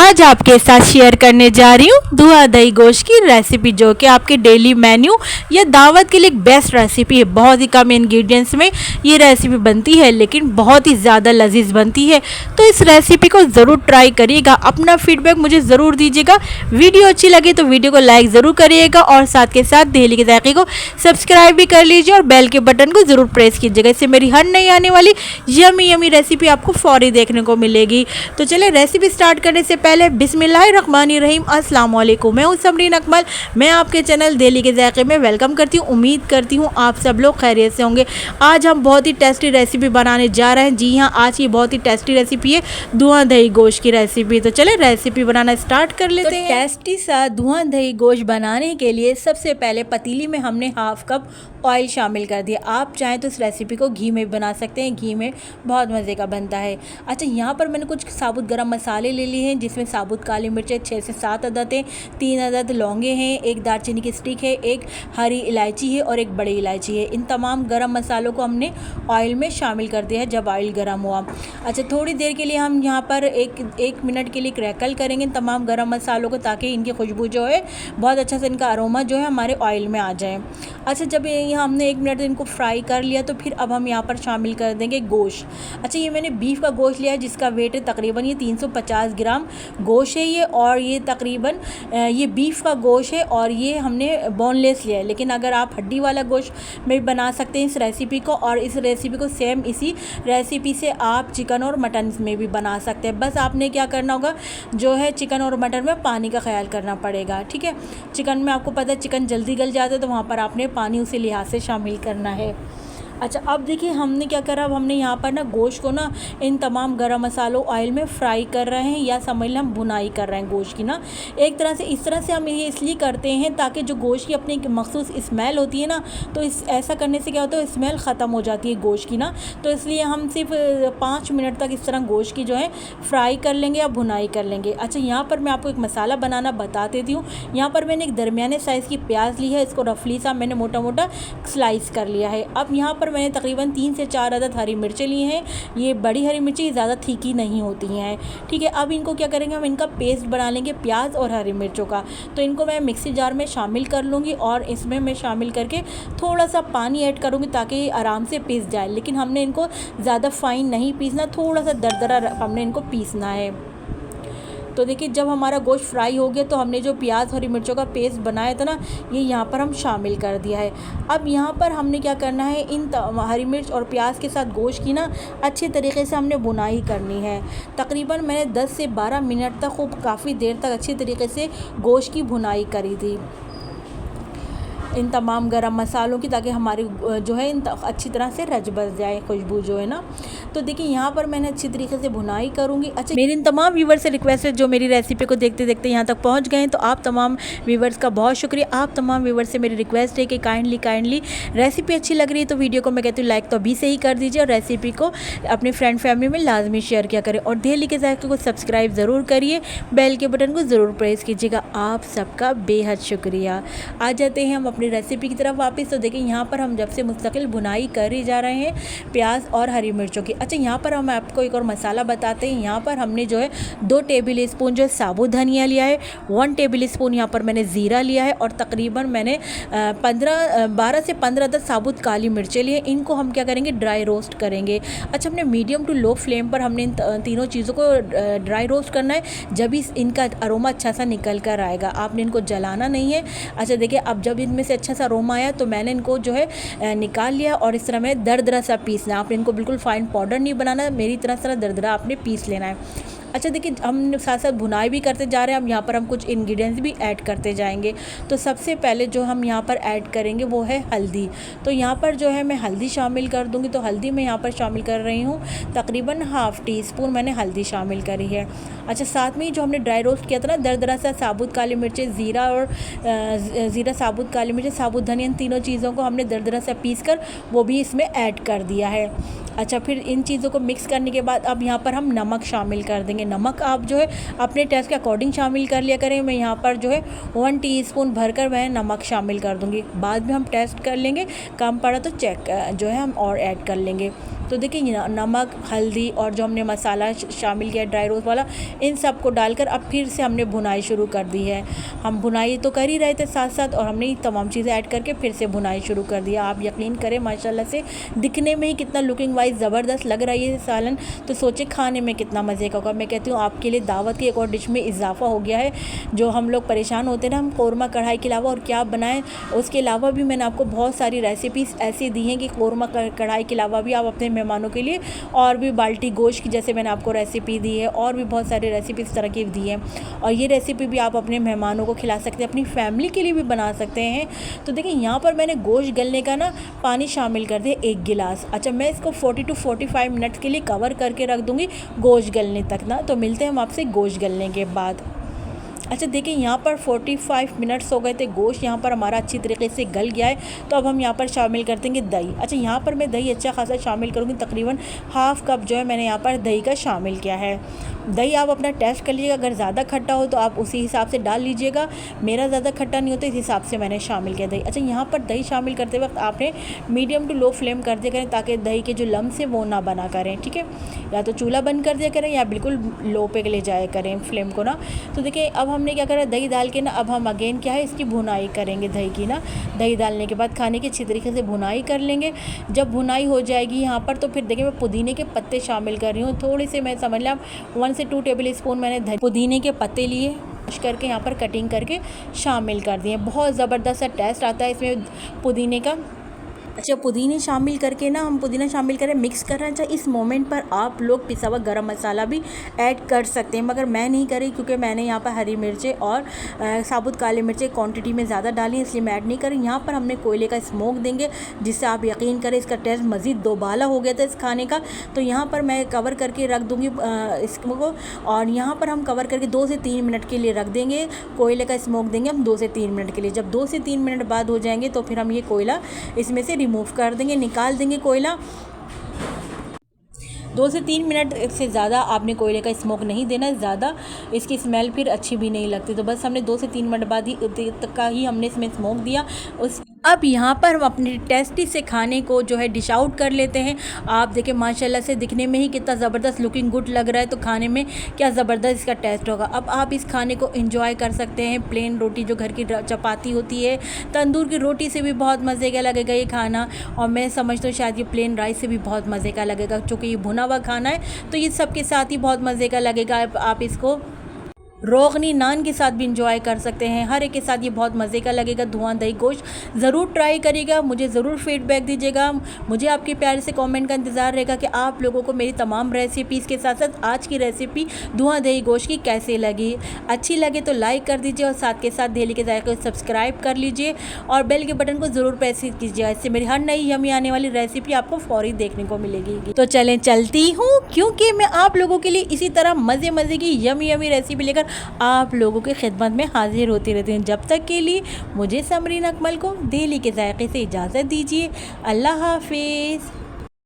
आज आपके साथ शेयर करने जा रही हूँ दूधा दही गोश्त की रेसिपी, जो कि आपके डेली मेन्यू या दावत के लिए एक बेस्ट रेसिपी है। बहुत ही कम इंग्रेडिएंट्स में ये रेसिपी बनती है, लेकिन बहुत ही ज़्यादा लजीज बनती है। तो इस रेसिपी को ज़रूर ट्राई करिएगा, अपना फीडबैक मुझे ज़रूर दीजिएगा। वीडियो अच्छी लगे तो वीडियो को लाइक ज़रूर करिएगा और साथ के साथ दहली के जायके को सब्सक्राइब भी कर लीजिए और बेल के बटन को ज़रूर प्रेस कीजिएगा। इससे मेरी हर नई आने वाली यमी यमी रेसिपी आपको फौरी देखने को मिलेगी। तो चलिए रेसिपी स्टार्ट करने से पहले बिस्मिल्लाहिर्रहमानिर्रहीम, अस्सलाम वालेकुम। मैं हूं समरीन अकमल, मैं आपके चैनल दहली के जायके में वेलकम करती हूं। उम्मीद करती हूं आप सब लोग खैरियत से होंगे। आज हम बहुत ही टेस्टी रेसिपी बनाने जा रहे हैं। जी हाँ, आज की बहुत ही टेस्टी रेसिपी है दूधा दही गोश्त की रेसिपी। तो चले रेसिपी बनाना स्टार्ट कर लेते हैं। टेस्टी सा दूधा दही गोश्त बनाने के लिए सबसे पहले पतीली में हमने हाफ कप ऑयल शामिल कर दिया। आप चाहें तो इस रेसिपी को घी में भी बना सकते हैं, घी में बहुत मज़े का बनता है। अच्छा, यहाँ पर मैंने कुछ साबुत गरम मसाले ले लिए हैं, जिसमें साबुत काली मिर्चें 6 से 7 अदद हैं, 3 अदद लौंगे हैं, एक दालचीनी की स्टिक है, एक हरी इलायची है और एक बड़ी इलायची है। इन तमाम गरम मसालों को हमने ऑयल में शामिल कर दिया है जब ऑयल गर्म हुआ। अच्छा, थोड़ी देर के लिए हम यहाँ पर एक मिनट के लिए क्रैकल करेंगे इन तमाम गरम मसालों को, ताकि इनकी खुशबू जो है बहुत अच्छा से, इनका अरोमा जो है हमारे ऑयल में आ जाए। अच्छा, जब हमने 1 मिनट इनको फ्राई कर लिया तो फिर अब हम यहाँ पर शामिल कर देंगे गोश्त। अच्छा, ये मैंने बीफ का गोश्त लिया है, जिसका वेट है तकरीबन ये 350 ग्राम गोश्त है ये, और ये तकरीबन ये बीफ का गोश्त है और ये हमने बोनलेस लिया है। लेकिन अगर आप हड्डी वाला गोश्त में भी बना सकते हैं इस रेसिपी को, और इस रेसिपी को सेम इसी रेसिपी से आप चिकन और मटन में भी बना सकते हैं। बस आपने क्या करना होगा, जो है चिकन और मटन में पानी का ख्याल करना पड़ेगा। ठीक है, चिकन में आपको पता है चिकन जल्दी गल जाता है, तो वहाँ पर आपने पानी उसी लिहाज से शामिल करना है। अच्छा, अब देखिए हमने क्या करा, अब हमने यहाँ पर ना गोश्त को ना इन तमाम गरम मसालों ऑयल में फ्राई कर रहे हैं, या समझ लें हम भुनाई कर रहे हैं गोश्त की ना एक तरह से। इस तरह से हम ये इसलिए करते हैं ताकि जो गोश्त की अपनी मखसूस स्मेल होती है ना, तो ऐसा करने से क्या होता है, स्मेल ख़त्म हो जाती है गोश्त की ना। तो इसलिए हम सिर्फ 5 मिनट तक इस तरह गोश्त की जो है फ्राई कर लेंगे या भुनाई कर लेंगे। अच्छा, यहाँ पर मैं आपको एक मसाला बनाना बता देती हूँ। यहाँ पर मैंने एक दरमियाने साइज़ की प्याज ली है, इसको रफली सा मैंने मोटा मोटा स्लाइस कर लिया है। अब यहाँ पर मैंने तकरीबन 3 से 4 अदद हरी मिर्चें ली हैं। ये बड़ी हरी मिर्चें ज़्यादा तीखी नहीं होती हैं। ठीक है, अब इनको क्या करेंगे, हम इनका पेस्ट बना लेंगे प्याज और हरी मिर्चों का। तो इनको मैं मिक्सी जार में शामिल कर लूँगी और इसमें मैं शामिल करके थोड़ा सा पानी ऐड करूँगी ताकि ये आराम से पीस जाए। लेकिन हमने इनको ज़्यादा फाइन नहीं पीसना, थोड़ा सा दरदरा हमने इनको पीसना है। तो देखिए, जब हमारा गोश्त फ्राई हो गया तो हमने जो प्याज हरी मिर्चों का पेस्ट बनाया था ना, ये यहाँ पर हम शामिल कर दिया है। अब यहाँ पर हमने क्या करना है, इन हरी मिर्च और प्याज के साथ गोश्त की ना अच्छे तरीके से हमने बुनाई करनी है। तकरीबन मैंने 10 से 12 मिनट तक खूब काफ़ी देर तक अच्छी तरीके से गोश्त की बुनाई करी थी इन तमाम गरम मसालों की, ताकि हमारी जो है अच्छी तरह से रच बस जाए खुशबू जो है ना। तो देखिए, यहाँ पर मैंने अच्छी तरीके से भुनाई करूँगी। अच्छा, मेरी इन तमाम व्यूवर्स से रिक्वेस्ट है जो मेरी रेसिपी को देखते देखते यहाँ तक पहुँच गए हैं, तो आप तमाम व्यूवर्स का बहुत शुक्रिया। आप तमाम व्यूवर्स से मेरी रिक्वेस्ट है कि काइंडली रेसिपी अच्छी लग रही है तो वीडियो को मैं कहती हूँ लाइक तो अभी से ही कर दीजिए, और रेसिपी को अपने फ्रेंड फैमिली में लाजमी शेयर किया करें, और दहली के जायके को सब्सक्राइब ज़रूर करिए, बेल के बटन को ज़रूर प्रेस कीजिएगा। आप सबका बेहद शुक्रिया। आ जाते हैं हम अपनी रेसिपी की तरफ वापस। तो देखिए, यहाँ पर हम जब से मुस्तकिल बुनाई कर ही जा रहे हैं प्याज और हरी मिर्चों की। अच्छा, यहाँ पर हम आपको एक और मसाला बताते हैं। यहाँ पर हमने जो है 2 टेबल स्पून जो है साबुत धनिया लिया है, 1 टेबल स्पून यहाँ पर मैंने ज़ीरा लिया है, और तकरीबन मैंने 12 से 15 तक साबुत काली मिर्चें लिए। इनको हम क्या करेंगे, ड्राई रोस्ट करेंगे। अच्छा, हमने मीडियम टू लो फ्लेम पर हमने इन तीनों चीज़ों को ड्राई रोस्ट करना है, जब इनका अरोमा अच्छा सा निकल कर आएगा। आपने इनको जलाना नहीं है। अच्छा देखिए, अब जब इनमें से अच्छा सा अरोमा आया तो मैंने इनको जो है निकाल लिया, और इस तरह में दरदरा सा पीसना। आपने इनको बिल्कुल फाइन पाउडर नहीं बनाना, मेरी तरह दरदरा आपने पीस लेना है। अच्छा देखिए, हम साथ साथ भुनाई भी करते जा रहे हैं। अब यहाँ पर हम कुछ इंग्रेडिएंट्स भी ऐड करते जाएंगे। तो सबसे पहले जो हम यहाँ पर ऐड करेंगे वो है हल्दी। तो यहाँ पर जो है मैं हल्दी शामिल कर दूँगी। तो हल्दी मैं यहाँ पर शामिल कर रही हूँ, तकरीबन ½ टीस्पून मैंने हल्दी शामिल करी है। अच्छा, साथ में ही जो हमने ड्राई रोस्ट किया था ना दरदरा सा साबुत काली मिर्चें, ज़ीरा और ज़ीरा साबुत काली मिर्चें, साबुत धनिया, इन तीनों चीज़ों को हमने दरदरा सा पीस कर वो भी इसमें ऐड कर दिया है। अच्छा, फिर इन चीज़ों को मिक्स करने के बाद अब यहाँ पर हम नमक शामिल कर देंगे। नमक आप जो है अपने टेस्ट के अकॉर्डिंग शामिल कर लिया करें। मैं यहाँ पर जो है 1 टीस्पून भरकर मैं नमक शामिल कर दूँगी। बाद में हम टेस्ट कर लेंगे, कम पड़ा तो चेक जो है हम और ऐड कर लेंगे। तो देखिए नमक, हल्दी और जो हमने मसाला शामिल किया ड्राई रोस्ट वाला, इन सब को डालकर अब फिर से हमने भुनाई शुरू कर दी है। हम भुनाई तो कर ही रहे थे साथ साथ, और हमने ये तमाम चीज़ें ऐड करके फिर से भुनाई शुरू कर दिया। आप यकीन करें माशाल्लाह से दिखने में ही कितना लुकिंग वाइज ज़बरदस्त लग रहा है ये सालन, तो सोचे खाने में कितना मज़े का होगा। मैं कहती हूँ आपके लिए दावत की एक और डिश में इजाफा हो गया है। जो हम लोग परेशान होते हैं ना, हम कौरमा कढ़ाई के अलावा और क्या बनाएं, उसके अलावा भी मैंने आपको बहुत सारी रेसिपीज़ ऐसी दी हैं कि कौरमा कढ़ाई के अलावा भी आप अपने मेहमानों के लिए और भी बाल्टी गोश्त की जैसे मैंने आपको रेसिपी दी है, और भी बहुत सारी रेसिपी इस तरह की दी है। और ये रेसिपी भी आप अपने मेहमानों को खिला सकते हैं, अपनी फैमिली के लिए भी बना सकते हैं। तो देखिए यहाँ पर मैंने गोश्त गलने का ना पानी शामिल कर दिया 1 गिलास। अच्छा, मैं इसको 40 to 45 मिनट के लिए कवर करके रख दूँगी गोश्त गलने तक ना। तो मिलते हैं हम आपसे गोश्त गलने के बाद। अच्छा देखिए यहाँ पर 45 मिनट्स हो गए थे, गोश्त यहाँ पर हमारा अच्छी तरीके से गल गया है। तो अब हम यहाँ पर शामिल कर देंगे दही। अच्छा यहाँ पर मैं दही अच्छा खासा शामिल करूँगी, तकरीबन हाफ़ कप जो है मैंने यहाँ पर दही का शामिल किया है। दही आप अपना टेस्ट कर लीजिएगा, अगर ज़्यादा खट्टा हो तो आप उसी हिसाब से डाल लीजिएगा। मेरा ज़्यादा खट्टा नहीं होता, इस हिसाब से मैंने शामिल किया दही। अच्छा यहाँ पर दही शामिल करते वक्त आपने मीडियम टू लो फ्लेम कर दिया करें, ताकि दही के जो लम्स हैं वो ना बना करें, ठीक है। या तो चूल्हा बंद कर दिया करें या बिल्कुल लो पे ले जाया करें फ्लेम को ना। तो देखिए अब हमने क्या करा, दही डाल के ना अब हम अगेन क्या है इसकी भुनाई करेंगे दही की ना। दही डालने के बाद खाने की अच्छी तरीके से भुनाई कर लेंगे। जब भुनाई हो जाएगी यहाँ पर, तो फिर देखिए मैं पुदीने के पत्ते शामिल कर रही हूँ। थोड़ी से मैं समझ लिया 1 से 2 टेबल स्पून मैंने पुदीने के पत्ते लिए, वॉश करके यहाँ पर कटिंग करके शामिल कर दिए। बहुत ज़बरदस्त सा टेस्ट आता है इसमें पुदीने का। अच्छा पुदीने शामिल करके ना, हम पुदीना शामिल करें मिक्स कर रहे हैं। अच्छा इस मोमेंट पर आप लोग पिसा हुआ गरम मसाला भी ऐड कर सकते हैं, मगर मैं नहीं करी क्योंकि मैंने यहाँ पर हरी मिर्चें और साबुत काली मिर्चें क्वांटिटी में ज़्यादा डाली, इसलिए मैं ऐड नहीं करी। यहाँ पर हमने कोयले का स्मोक देंगे, जिससे आप यकीन करें इसका टेस्ट मज़ीद दोबाला हो गया था इस खाने का। तो यहाँ पर मैं कवर करके रख दूँगी इसको, और यहाँ पर हम कवर करके 2 से 3 मिनट के लिए रख देंगे। कोयले का स्मोक देंगे हम 2 से 3 मिनट के लिए। जब 2 से 3 मिनट बाद हो जाएंगे तो फिर हम ये कोयला इसमें से रिमूव कर देंगे, निकाल देंगे कोयला। 2 से 3 मिनट से ज़्यादा आपने कोयले का स्मोक नहीं देना है, ज़्यादा इसकी स्मेल फिर अच्छी भी नहीं लगती। तो बस हमने 2 से 3 मिनट बाद ही तक का ही हमने इसमें स्मोक दिया। अब यहाँ पर हम अपने टेस्टी से खाने को जो है डिश आउट कर लेते हैं। आप देखें माशाल्लाह से दिखने में ही कितना ज़बरदस्त लुकिंग गुड लग रहा है, तो खाने में क्या ज़बरदस्त इसका टेस्ट होगा। अब आप इस खाने को एंजॉय कर सकते हैं प्लेन रोटी, जो घर की चपाती होती है, तंदूर की रोटी से भी बहुत मज़े का लगेगा ये खाना। और मैं समझता हूँ शायद ये प्लेन राइस से भी बहुत मज़े का लगेगा, चूँकि ये भुना हुआ खाना है तो ये सबके साथ ही बहुत मज़े का लगेगा। आप इसको रोगनी नान के साथ भी इंजॉय कर सकते हैं, हर एक के साथ ये बहुत मज़े का लगेगा। धुआं दही गोश्त ज़रूर ट्राई करिएगा, मुझे ज़रूर फीडबैक दीजिएगा। मुझे आपके प्यार से कमेंट का इंतज़ार रहेगा कि आप लोगों को मेरी तमाम रेसिपीज़ के साथ साथ आज की रेसिपी धुआं दही गोश्त की कैसे लगी। अच्छी लगे तो लाइक कर दीजिए, और साथ के साथ डेली के जायके को सब्सक्राइब कर लीजिए, और बेल के बटन को ज़रूर प्रेस कीजिए। इससे मेरी हर नई यमी आने वाली रेसिपी आपको फौरी देखने को मिलेगी। तो चलें चलती हूँ, क्योंकि मैं आप लोगों के लिए इसी तरह मज़े मज़े की यमी रेसिपी लेकर आप लोगों की खिदमत में हाजिर होती रहती हैं। जब तक के लिए मुझे समरीन अकमल को दिल्ली के जायके से इजाज़त दीजिए। अल्लाह हाफिज़।